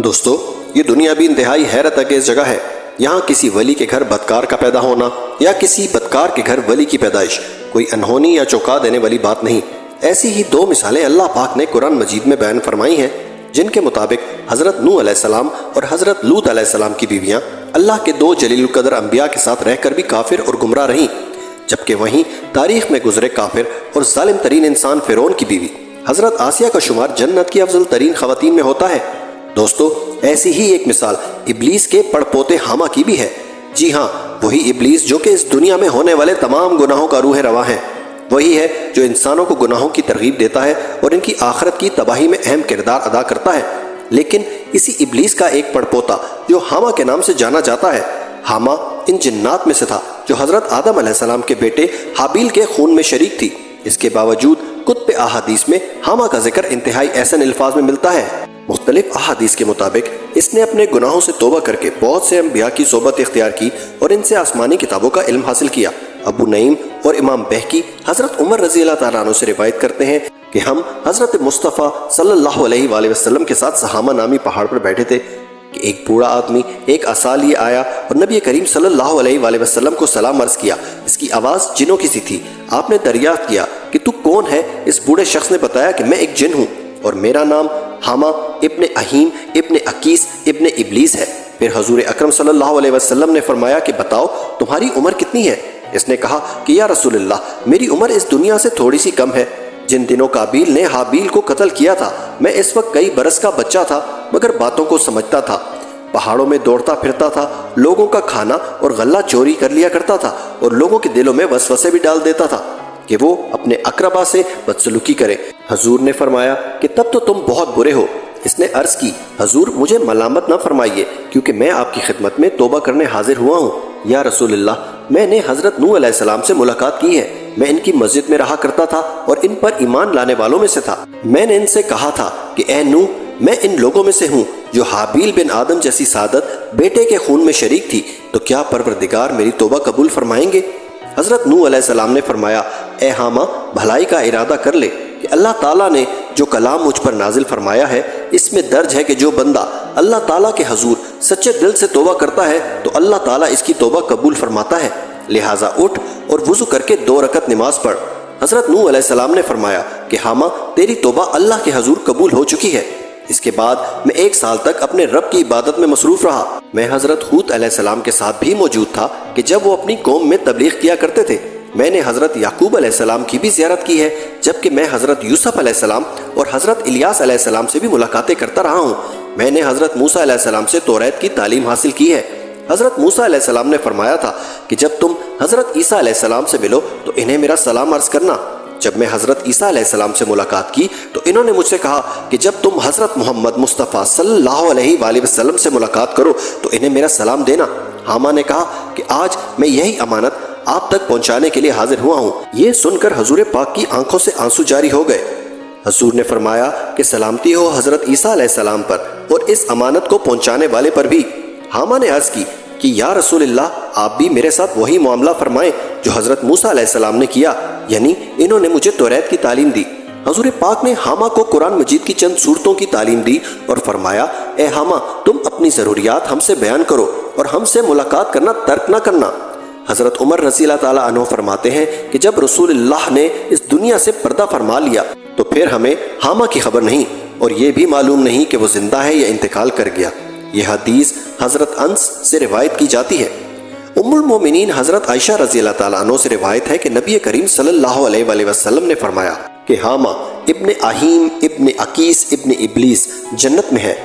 دوستو، یہ دنیا بھی انتہائی حیرت انگیز جگہ ہے۔ یہاں کسی ولی کے گھر بدکار کا پیدا ہونا یا کسی بدکار کے گھر ولی کی پیدائش کوئی انہونی یا چونکا دینے والی بات نہیں۔ ایسی ہی دو مثالیں اللہ پاک نے قرآن مجید میں بیان فرمائی ہیں، جن کے مطابق حضرت نوح علیہ السلام اور حضرت لوط علیہ السلام کی بیویاں اللہ کے دو جلیل القدر انبیاء کے ساتھ رہ کر بھی کافر اور گمراہ رہیں، جبکہ وہیں تاریخ میں گزرے کافر اور ظالم ترین انسان فرعون کی بیوی حضرت آسیہ کا شمار جنت کی افضل ترین خواتین میں ہوتا ہے۔ دوستو، ایسی ہی ایک مثال ابلیس کے پڑپوتے حاما کی بھی ہے۔ جی ہاں، وہی ابلیس جو کہ اس دنیا میں ہونے والے تمام گناہوں کا روح رواں ہے، وہی ہے جو انسانوں کو گناہوں کی ترغیب دیتا ہے اور ان کی آخرت کی تباہی میں اہم کردار ادا کرتا ہے۔ لیکن اسی ابلیس کا ایک پڑپوتا جو حاما کے نام سے جانا جاتا ہے، حاما ان جنات میں سے تھا جو حضرت آدم علیہ السلام کے بیٹے حابیل کے خون میں شریک تھی۔ اس کے باوجود کتب احادیث میں حاما کا ذکر انتہائی احسن الفاظ میں ملتا ہے۔ مختلف احادیث کے مطابق اس نے اپنے گناہوں سے توبہ کر کے بہت سے انبیاء کی صحبت اختیار کی اور ان سے آسمانی کتابوں کا علم حاصل کیا۔ ابو نعیم اور امام بہقی حضرت عمر رضی اللہ تعالیٰ عنہ سے روایت کرتے ہیں کہ ہم حضرت مصطفیٰ صلی اللہ علیہ وآلہ وسلم کے ساتھ سہامہ نامی پہاڑ پر بیٹھے تھے کہ ایک بوڑھا آدمی ایک عصا لیے آیا اور نبی کریم صلی اللہ علیہ وآلہ وسلم کو سلام عرض کیا۔ اس کی آواز جنوں کی سی تھی۔ آپ نے دریافت کیا کہ تو کون ہے؟ اس بوڑھے شخص نے بتایا کہ میں ایک جن ہوں اور میرا نام حاما ابن اہیم ابن اکیس ابن ابلیس ہے۔ پھر حضور اکرم صلی اللہ علیہ وسلم نے فرمایا کہ بتاؤ تمہاری عمر کتنی ہے؟ اس نے کہا کہ یا رسول اللہ، میری عمر اس دنیا سے تھوڑی سی کم ہے۔ جن دنوں قابیل نے حابیل کو قتل کیا تھا میں اس وقت کئی برس کا بچہ تھا، مگر باتوں کو سمجھتا تھا، پہاڑوں میں دوڑتا پھرتا تھا، لوگوں کا کھانا اور غلہ چوری کر لیا کرتا تھا اور لوگوں کے دلوں میں وسوسے بھی ڈال دیتا تھا کہ وہ اپنے اقربا سے بدسلوکی کرے۔ حضور نے فرمایا کہ تب تو تم بہت برے ہو۔ اس نے عرض کی، حضور مجھے ملامت نہ فرمائیے کیونکہ میں آپ کی خدمت میں توبہ کرنے حاضر ہوا ہوں۔ یا رسول اللہ، میں نے حضرت نوح علیہ السلام سے ملاقات کی ہے۔ میں ان کی مسجد میں رہا کرتا تھا اور ان پر ایمان لانے والوں میں سے تھا۔ میں نے ان سے کہا تھا کہ اے نوح، میں ان لوگوں میں سے ہوں جو حابیل بن آدم جیسی سعادت بیٹے کے خون میں شریک تھی، تو کیا پروردگار میری توبہ قبول فرمائیں گے؟ حضرت نوح علیہ السلام نے فرمایا، اے حاما، بھلائی کا ارادہ کر لے کہ اللہ تعالیٰ نے جو کلام مجھ پر نازل فرمایا ہے اس میں درج ہے کہ جو بندہ اللہ تعالیٰ کے حضور سچے دل سے توبہ کرتا ہے تو اللہ تعالیٰ اس کی توبہ قبول فرماتا ہے، لہٰذا اٹھ اور وضو کر کے 2 رکعت نماز پڑھ۔ حضرت نوح علیہ السلام نے فرمایا کہ حاما، تیری توبہ اللہ کے حضور قبول ہو چکی ہے۔ اس کے بعد میں 1 سال تک اپنے رب کی عبادت میں مصروف رہا۔ میں حضرت ہود علیہ السلام کے ساتھ بھی موجود تھا کہ جب وہ اپنی قوم میں تبلیغ کیا کرتے تھے۔ میں نے حضرت یعقوب علیہ السلام کی بھی زیارت کی ہے، جبکہ میں حضرت یوسف علیہ السلام اور حضرت الیاس علیہ السلام سے بھی ملاقاتیں کرتا رہا ہوں۔ میں نے حضرت موسیٰ علیہ السلام سے توریت کی تعلیم حاصل کی ہے۔ حضرت موسیٰ علیہ السلام نے فرمایا تھا کہ جب تم حضرت عیسیٰ علیہ السلام سے ملو تو انہیں میرا سلام عرض کرنا۔ جب میں حضرت عیسیٰ علیہ السلام سے ملاقات کی تو انہوں نے مجھ سے کہا کہ جب تم حضرت محمد مصطفیٰ صلی اللہ علیہ وآلہ وسلم سے ملاقات کرو تو انہیں میرا سلام دینا۔ حاما نے کہا کہ آج میں یہی امانت آپ تک پہنچانے کے لیے حاضر ہوا ہوں۔ یہ سن کر حضور پاک کی آنکھوں سے آنسو جاری ہو گئے۔ حضور نے فرمایا کہ سلامتی ہو حضرت عیسیٰ علیہ السلام پر اور اس امانت کو پہنچانے والے پر بھی۔ حاما نے عرض کی کہ یا رسول اللہ، آپ بھی میرے ساتھ وہی معاملہ فرمائیں جو حضرت موسیٰ علیہ السلام نے کیا، یعنی انہوں نے مجھے توریت کی تعلیم دی۔ حضور پاک نے حاما کو قرآن مجید کی چند سورتوں کی تعلیم دی اور فرمایا، اے حاما، تم اپنی ضروریات ہم سے بیان کرو اور ہم سے ملاقات کرنا ترک نہ کرنا۔ حضرت عمر رضی اللہ تعالیٰ عنہ فرماتے ہیں کہ جب رسول اللہ نے اس دنیا سے پردہ فرما لیا تو پھر ہمیں حاما کی خبر نہیں اور یہ بھی معلوم نہیں کہ وہ زندہ ہے یا انتقال کر گیا۔ یہ حدیث حضرت انس سے روایت کی جاتی ہے۔ ام المومنین حضرت عائشہ رضی اللہ تعالیٰ عنہ سے روایت ہے کہ نبی کریم صلی اللہ علیہ وآلہ وسلم نے فرمایا کہ حاما ابن اہیم ابن اکیس ابن ابلیس جنت میں ہے۔